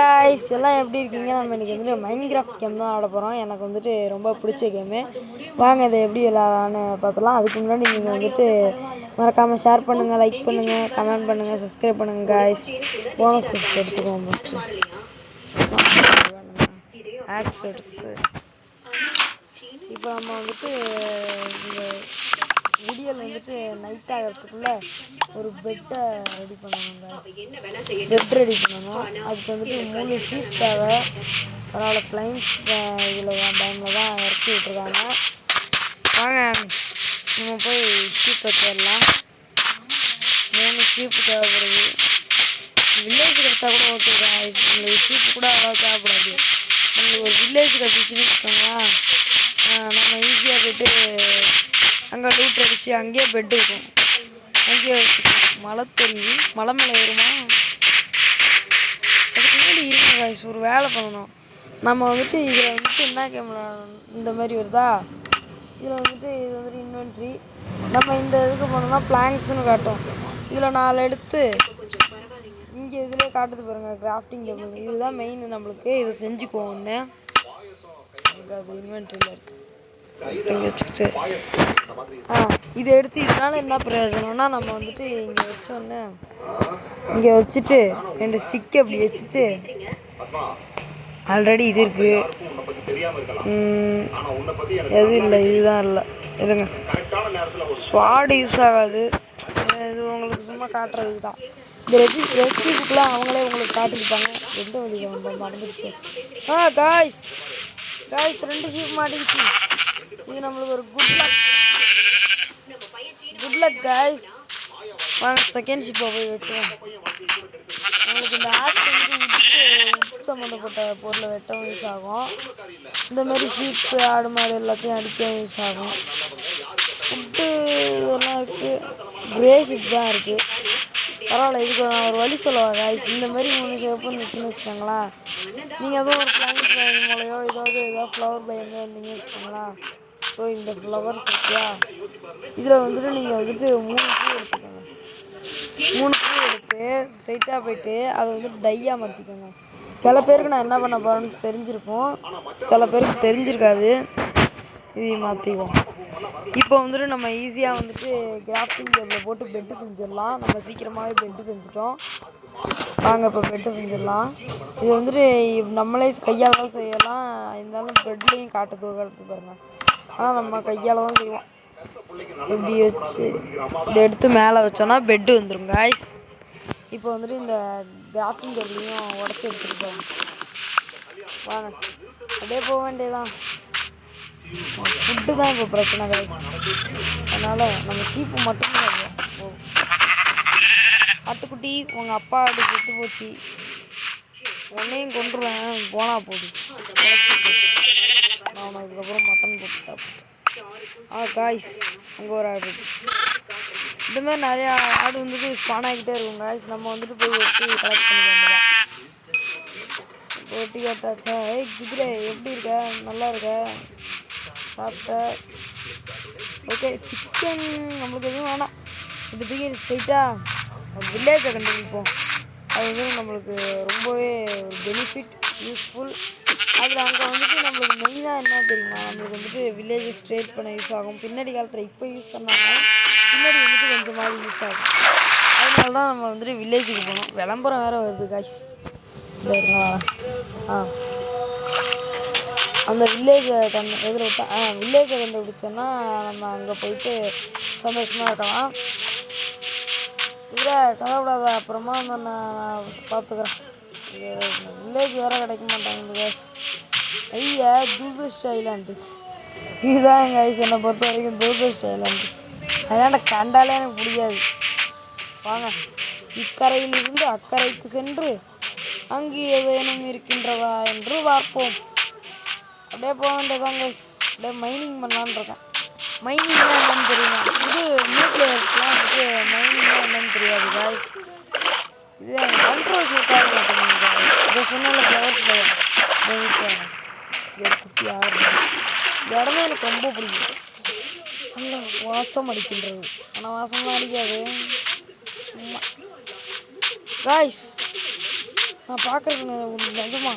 Guys எல்லாம் எப்படி இருக்கீங்க? நம்ம இன்னைக்கு வந்து மைன்கிராஃப்ட் கேம் தான் ஆட போகிறோம். எனக்கு வந்துட்டு ரொம்ப பிடிச்ச கேமு. வாங்க இதை எப்படி விளாட்லான்னு பார்த்தலாம். அதுக்கு முன்னாடி நீங்கள் வந்துட்டு மறக்காமல் ஷேர் பண்ணுங்கள், லைக் பண்ணுங்கள், கமெண்ட் பண்ணுங்கள், சப்ஸ்கிரைப் பண்ணுங்கள் காய்ஸ். போனஸ் எடுத்துக்கோங்க. ஆக்ஸ் எடுத்து இப்போ நம்ம வந்துட்டு இந்த விடியல் வந்துட்டு நைட் ஆகிறதுக்குள்ளே ஒரு பெட்டை ரெடி பண்ணணும். பெட் ரெடி பண்ணணும். அதுக்கு வந்துட்டு 3 ஷீட் தேவை. அதனால் ஃப்ளைன்ஸ் இதில் டைமில் தான் இறக்கி விட்டுருக்காங்க. வாங்க நம்ம போய் ஷீப் வச்சிடலாம். 3 ஷீப்பு தேவைப்படுது. வில்லேஜ் கிடச்சா கூட ஓகே காய்ஸ். உங்களுக்கு ஷீப்பு கூட அவ்வளோ தேவைப்படாது. நம்மளுக்கு ஒரு வில்லேஜ் கிடச்சிச்சின்னு வச்சுக்கோங்களேன், நம்ம ஈஸியாக போய்ட்டு அங்கே லூட் அடித்து அங்கேயே பெட் இருக்கும், அங்கேயே வச்சுக்கணும். மழை தெரியுது, மலை மேலே ஏறுமா? அதுக்கு முன்னாடி இருங்க காய்ஸ், ஒரு வேலை பண்ணணும். நம்ம வந்துட்டு இதில் வந்துட்டு என்ன கேம் இந்த மாதிரி வருதா, இதில் வந்துட்டு இது வந்துட்டு இன்வென்ட்ரி. நம்ம இந்த இதுக்கு போனோம்னா பிளாங்க்ஸ்னு காட்டும். இதில் 4 எடுத்து இங்கே இதிலே காட்டுது பாருங்கள், கிராஃப்டிங் டேபிள். இதுதான் மெயின் நம்மளுக்கு. இதை செஞ்சுக்குவோம் ஒன்று. அங்கே அது இன்வென்ட்ரியில் இருக்குது இங்கே வச்சுக்கிட்டு. இதை எடுத்து இதனால் என்ன பிரயோஜனம்னா, நம்ம வந்துட்டு இங்கே வச்சோன்னே இங்கே வச்சுட்டு 2 ஸ்டிக்கு அப்படி வச்சுட்டு, ஆல்ரெடி இது இருக்குது, எது இல்லை, இதுதான் இல்லை இருங்க. ஸ்வாடு யூஸ் ஆகாது, இது உங்களுக்கு சும்மா காட்டுறதுக்கு தான். இந்த ரெசிபி புக்கெலாம் அவங்களே உங்களுக்கு காட்டியிருப்பாங்க. எந்த வழியில் வந்து மறந்துடுச்சு. காய்ஸ் 2 ஷீப் மாட்டிக்கிச்சு. இது நம்மளுக்கு ஒரு குட் லக் காய்ஸ். வாங்க செகண்ட் ஷிப்பை போய் வச்சுருவோம். உங்களுக்கு இந்த ஆப் வந்து உப்பு சம்மந்தப்பட்ட பொருளை வெட்டவும் யூஸ் ஆகும். இந்தமாரி ஷீப்ஸு, ஆடு மாடு எல்லாத்தையும் அடிக்கவும் யூஸ் ஆகும். ஃபுட்டு இதெல்லாம் இருக்குது. கிரே ஷிப் தான் இருக்குது. பரவாயில்ல. இதுக்கு நான் ஒரு வழி சொல்லுவேன் காய்ஸ். இந்த மாதிரி 3 ஷேப்பு இருந்துச்சுன்னு வச்சுக்கோங்களேன், நீங்கள் எதுவும் ஒரு பிளான்ஸ் மூலையோ ஏதாவது ஃப்ளவர் பையங்க இருந்தீங்கன்னு வச்சுக்கோங்களேன். ஸோ இந்த ஃப்ளவர்ஸ் இருக்கியா, இதில் வந்துட்டு நீங்கள் வந்துட்டு 3 பூ எடுத்துக்கோங்க. 3 பூ எடுத்து ஸ்ட்ரைட்டாக போய்ட்டு அதை வந்துட்டு டையாக மாற்றிக்கோங்க. சில பேருக்கு நான் என்ன பண்ண போகிறேன்னு தெரிஞ்சிருக்கும், சில பேருக்கு தெரிஞ்சிருக்காது. இதையும் மாற்றிக்குவோம். இப்போ வந்துட்டு நம்ம ஈஸியாக வந்துட்டு கிராஃப்டிங் டேபிளில் போட்டு பெட்டு செஞ்சிடலாம். நம்ம சீக்கிரமாகவே பெட்டு செஞ்சுட்டோம். வாங்க இப்போ பெட்டு செஞ்சிடலாம். இது வந்துட்டு நம்மளே கையால் தான் செய்யலாம். இருந்தாலும் பெட்லேயும் காட்டு காலத்து பாருங்கள். ஆனால் நம்ம கையால் தான் செய்வோம். இப்படி வச்சு இதை எடுத்து மேலே வச்சோன்னா பெட்டு வந்துடும் காய்ஸ். இப்போ வந்துட்டு இந்த கிராஃப்டிங் டேபிளையும் உடச்சி எடுத்துகிட்டு வாங்க, அப்படியே போக வேண்டியதான். ஃபுட்டு தான் இப்போ பிரச்சனை காய்ஸ். அதனால் நம்ம ஷீப்பு மட்டும் போகும். ஆட்டுக்குட்டி, உங்கள் அப்பா அப்படி செத்து போச்சு, உன்னையும் கொண்டுருவேன் போனால் போகுது. நான் இதுக்கப்புறம் மட்டன் போட்டு சாப்பிட்டேன். காய்ஸ் அங்கே ஒரு ஆடு இருக்குது. இதுமாதிரி நிறையா ஆடு வந்துட்டு ஸ்பான் ஆகிக்கிட்டே இருக்கும் காய்ஸ். நம்ம வந்துட்டு போய் வெட்டி கலெக்ட் பண்ணி வேண்டியதான். வெட்டி கேட்டாச்சா? குதிரை எப்படி இருக்க? நல்லா இருக்க? சாப்பிட்ட? ஓகே, சிக்கன் நம்மளுக்கு எதுவும் வேணாம். இப்போதைக்கு ஸ்ட்ரைட்டாக வில்லேஜை கண்டுபிடிப்போம். அது வந்து நம்மளுக்கு ரொம்பவே ஒரு பெனிஃபிட், யூஸ்ஃபுல். அதில் அங்கே வந்துட்டு நம்மளுக்கு மெயினாக என்ன தெரியுமா, நம்மளுக்கு வந்துட்டு வில்லேஜை ஸ்ட்ரெயிட் பண்ண யூஸ் ஆகும். பின்னாடி காலத்தில் இப்போ யூஸ் பண்ணாமல் பின்னாடி வந்துட்டு கொஞ்சமாதிரி யூஸ் ஆகும். அதனால தான் நம்ம வந்துட்டு வில்லேஜுக்கு போகணும். விளம்பரம் வேறு வருது காய்ஸ். அந்த வில்லேஜை எதில் விட்டா வில்லேஜை கண்டுபிடிச்சோன்னா நம்ம அங்கே போயிட்டு சந்தோஷமாக இருக்கலாம். இதில் கவலைப்படாத, அப்புறமா வந்து நான் பார்த்துக்கிறேன். வில்லேஜ் வேறு கிடைக்க மாட்டாங்க கேஸ். ஐயா, தூதஸ்ட் ஐலாண்டு இதுதான் எங்கள் ஐஸ். என்னை பொறுத்த வரைக்கும் தூதஸ்ட் ஐலாண்டு அதனால் கண்டாலே எனக்கு பிடிக்காது. வாங்க, இக்கரையில் இருந்து அக்கறைக்கு சென்று அங்கு ஏதேனும் இருக்கின்றதா என்று பார்ப்போம். அப்படியே போக வேண்டியதான் கைஸ். அப்படியே மைனிங் பண்ணலான்னு இருக்கேன். மைனிங்லாம் என்னன்னு தெரியுமா? இது நியூ பிளேயர்ஸ்க்குலாம் வந்துட்டு மைனிங்லாம் என்னன்னு தெரியாது காய்ஸ். இது கண்ட்ரோல் சூட்டாக மாட்டேங்குது. இதை சொன்னால ஃப்ளவர்ஸ் குட்டி ஆறு. இந்த இடமே எனக்கு ரொம்ப பிடிக்கும். நல்லா வாசம் அடிக்கின்றது. ஆனால் வாசம்லாம் அடிக்காது, சும்மா காய்ஸ். நான் பார்க்குறது நிஜமா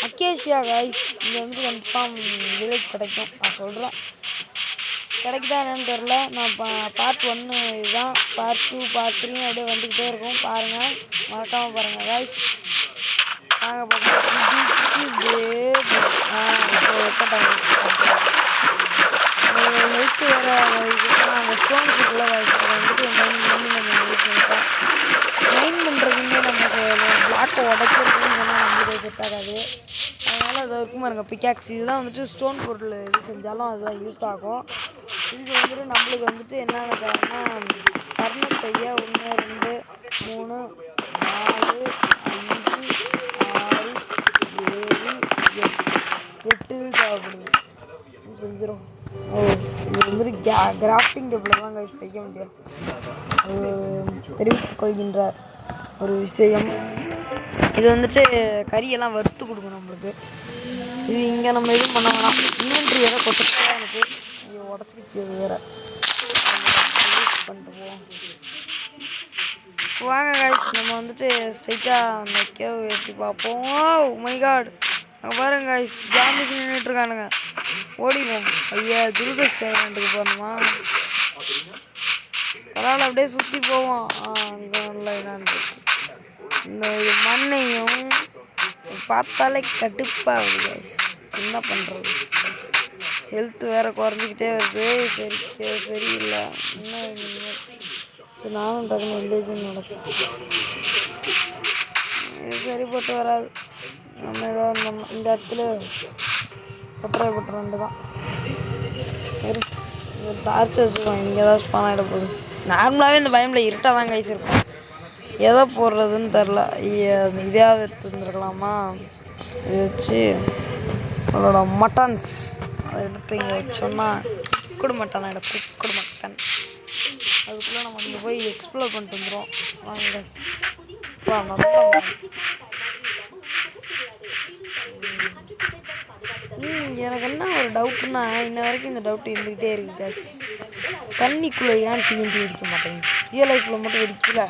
அக்கேஷியா காய்ஸ். இங்கே வந்து கன்ஃபார்ம் வில்லேஜ் கிடைக்கும். நான் சொல்கிறேன் கிடைக்குதா என்னன்னு தெரில. நான் பார்ட் 1 இதுதான். பார்ட் 2 பார்ட் 3 அப்படியே வந்துக்கிட்டே இருக்கும். பாருங்கள், மறக்காமல் பாருங்கள் காய்ஸ். நாங்கள் பார்க்கலாம் ஹெல்த்து வேறு நாங்கள் ஸ்டோன்ஸுக்குள்ளே வந்துட்டு மெயின் பண்ணுறதுமே நம்ம பிளாக்கை உடைக்கிறதுன்னு சொன்னால் நம்மளுக்கு செட் ஆகாது. அதனால் அது இருக்கும் பாருங்க பிக்காக்ஸ். இதுதான் வந்துட்டு ஸ்டோன் பொருள் இது செஞ்சாலும் அதுதான் யூஸ் ஆகும். இது வந்துட்டு நம்மளுக்கு வந்துட்டு என்னென்ன தரம்னா கர்ணம் செய்ய 1 2 3 4 5 6 7 8 தேவைப்படுது. செஞ்சிடும். இது வந்துட்டு கிராஃப்டிங் டேபிள் தான் கைஸ் செய்ய முடியும். அது தெரிவித்துக் கொள்கின்ற ஒரு விஷயம். இது வந்துட்டு கறியெல்லாம் வறுத்து கொடுக்கும் நம்மளுக்கு. இது இங்கே நம்ம எதுவும் பண்ண வேணாம். இன்வென்ட்ரி வேறு கொத்தா எனக்கு இங்கே உடச்சிக்கிச்சு. அது வேறு பண்ணிட்டு போவோம். வாங்க காய்ஸ், நம்ம வந்துட்டு ஸ்ட்ரைட்டாக அந்த கேவ் ஏற்றி பார்ப்போம். மை காட், அங்கே பாருங்க காய்ஸ், ஜாம்பிஸ் நின்றுட்டுருக்கானுங்க. ஓடிடுவோம். ஐயா துருதஷ்டத்துக்கு போகணுமா? பரவாயில்ல, அப்படியே சுற்றி போவோம். அங்கே நல்லா என்னான்னு இந்த மண்ணையும் பார்த்தாலே கடுப்பாகுது கைஸ். என்ன பண்ணுறது, ஹெல்த் வேறு குறைஞ்சிக்கிட்டே வருது. சரியில்லை. இன்னும் சரி, நானும் டக்குனு வில்லேஜ்னு நினச்சேன். இது சரிப்பட்டு வராது. நம்ம ஏதாவது நம்ம இந்த இடத்துல பட்டரை பட்டு ரெண்டு தான் டார்ச் வச்சுருவோம். இங்கே தான் ஸ்பான் ஆகிட போகுது. நார்மலாகவே இந்த பயமில் இருட்டாக தான் கைஸ் இருக்கும். எதை போடுறதுன்னு தெரில. இதையாவது எடுத்து வந்துருக்கலாமா? இது வச்சு அவளோட மட்டன்ஸ் அதை எடுத்து இங்கே வச்சோம்னா குக்குடு மட்டன் ஆகிடும். குக்குடு மட்டன் அதுக்குள்ளே நம்ம இங்கே போய் எக்ஸ்ப்ளோர் பண்ணிட்டு வந்துடுவோம். வாங்க எனக்கு என்ன ஒரு டவுட்னா, இன்ன வரைக்கும் இந்த டவுட் இருந்துக்கிட்டே இருக்குது காஸ். தண்ணிக்குள்ளே ஏன் டிஎன்டி வெடிக்க மாட்டேங்குது? ரியல் லைஃப்பில் மட்டும் வெடிக்கல.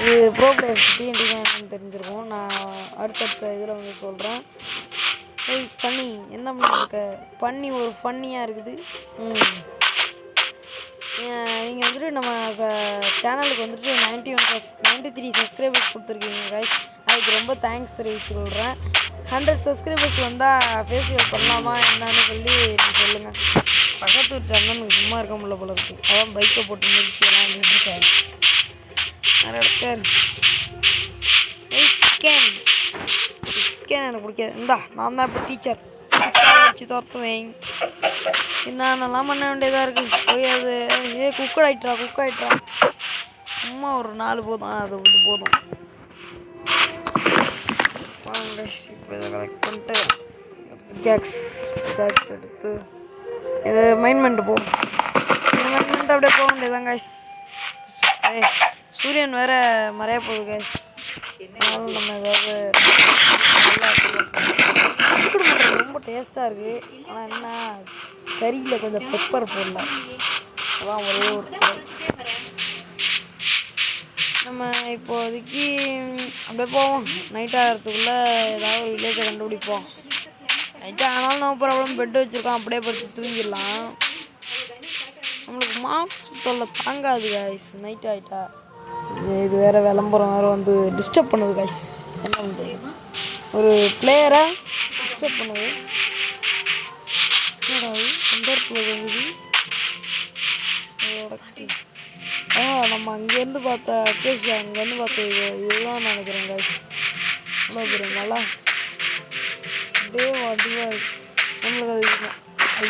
இது ப்ரோ பிளேயர்ஸ் டிஎன்டி தான் என்னன்னு தெரிஞ்சிருக்கும். நான் அடுத்தடுத்த இதில் வந்து சொல்கிறேன். பண்ணி என்ன பண்ணிருக்க? பண்ணி ஒரு ஃபன்னியாக இருக்குது. நீங்கள் வந்துட்டு நம்ம சேனலுக்கு வந்துட்டு 93 சப்ஸ்கிரைபர்ஸ் கொடுத்துருக்கீங்க கைஸ். அதுக்கு ரொம்ப தேங்க்ஸ் தெரிவிச்சு கொள்கிறேன். 100 சப்ஸ்கிரைபர்ஸ் வந்தால் ஃபேஷியல் பண்ணலாமா என்னன்னு சொல்லி நீங்கள் சொல்லுங்கள். பக்கத்து வீட்டு அண்ணனுக்கு சும்மா இருக்க முடியல போல இருக்குது. அதான் பைக்கை போட்டு நிறுத்தியெல்லாம் இருக்காரு. நிறைய இடத்துல சிக்கன் எனக்கு பிடிக்காது. இந்தா நான் தான் இப்போ டீச்சர் வச்சு துரத்துவேன். என்னென்னலாம் பண்ண வேண்டியதாக இருக்குது. போய் அது குக் ஆகிட்டா சும்மா ஒரு 4 போதும். அது இது போதும். வாங்க இப்போ இதை கலெக்ட் பண்ணிட்டு கேக்ஸ் எடுத்து இதை மைன்மெண்ட் போகும். இந்த மைன்மெண்ட் அப்படியே போக வேண்டியதான் கைஸ். சூரியன் வேறு மறைய போகுது கைஸ். அதனால நம்ம ஏதாவது நல்லா ரொம்ப டேஸ்ட்டாக இருக்குது. ஆனால் என்ன கறியில் கொஞ்சம் பெப்பர் போடல. அதான் ஒரே ஒரு நம்ம இப்போதைக்கு அப்படியே போவோம். நைட் ஆகிறதுக்குள்ளே ஏதாவது ஒரு வில்லேஜை கண்டுபிடிப்போம். நைட்டு ஆனாலும் நம்ம ப்ராப்ளம் பெட்டு வச்சுருக்கோம். அப்படியே படுத்து தூங்கிடலாம். நம்மளுக்கு மார்க்ஸ் தொல்லை தாங்காது காய்ஸ். நைட் ஆகிட்டா இது வேறு விளம்பரம் வேறு வந்து டிஸ்டர்ப் பண்ணுது காய்ஸ். என்ன பண்ணுறது, ஒரு பிளேயரை டிஸ்டர்ப் பண்ணுது. நம்ம அங்கேருந்து பார்த்த அக்கேஷியா, அங்கேருந்து பார்த்த இதுதான் நினைக்கிறேன் கைஸ். அவ்வளோ பெரிய நல்லா அப்படியே வடிவாக இருக்குது நம்மளுக்கு. அது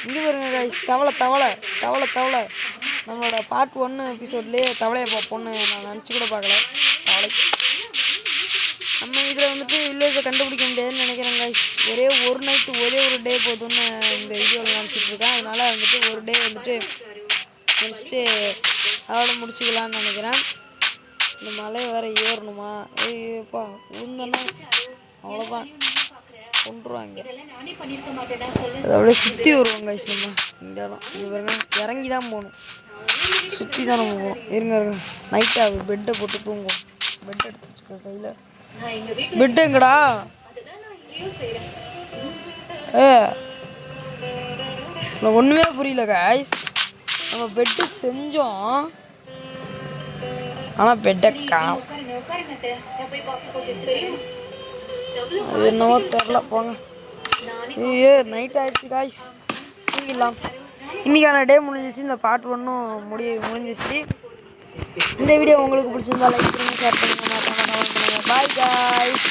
இங்கே பாருங்க கைஸ், தவளை நம்மளோட பார்ட் 1 எபிசோட்லேயே தவளையை பார்ப்போன்னு நான் நினச்சி கூட பார்க்கல. தவளை நம்ம இதில் வந்துட்டு வில்லேஜை கண்டுபிடிக்க முடியாதுன்னு நினைக்கிறேன் கைஸ். ஒரே ஒரு நைட்டு ஒரே ஒரு டே போதும்னு இந்த வீடியோவில் நினச்சிட்ருக்கேன். அதனால் வந்துட்டு ஒரு டே வந்துட்டு முடிச்சுட்டு அதோட முடிச்சுக்கலான்னு நினைக்கிறேன். இந்த மலையை வேறு ஏறணுமா? ஏப்பா உந்தனா அவ்வளோதான் கொண்டுருவாங்க. அதை அப்படியே சுற்றி வருவோம் கைஸ். நம்ம இந்த இடம் இது பாருங்க, இறங்கி தான் போகணும். சுற்றி தான் நம்ம போகணும். இருங்க நைட் ஆகுது, பெட்டை போட்டு தூங்குவோம். பெட் எடுத்து வச்சுக்க கையில். பெட் எங்கடா? எனக்கு ஒன்றுமே புரியல கைஸ். நம்ம பெட்டு செஞ்சோம், ஆனால் பெட்டை அது என்னவோ தெரில போங்க. நைட் ஆகிடுச்சு காய்ஸ், தூங்கிடலாம். இன்றைக்கான டே முடிஞ்சிச்சு. இந்த பார்ட் 1 முடிஞ்சிச்சு. இந்த வீடியோ உங்களுக்கு பிடிச்சிருந்தா லைக் பண்ணுங்கள், ஷேர் பண்ணுங்கள், மறக்காம கமெண்ட் பண்ணுங்கள். Bye guys.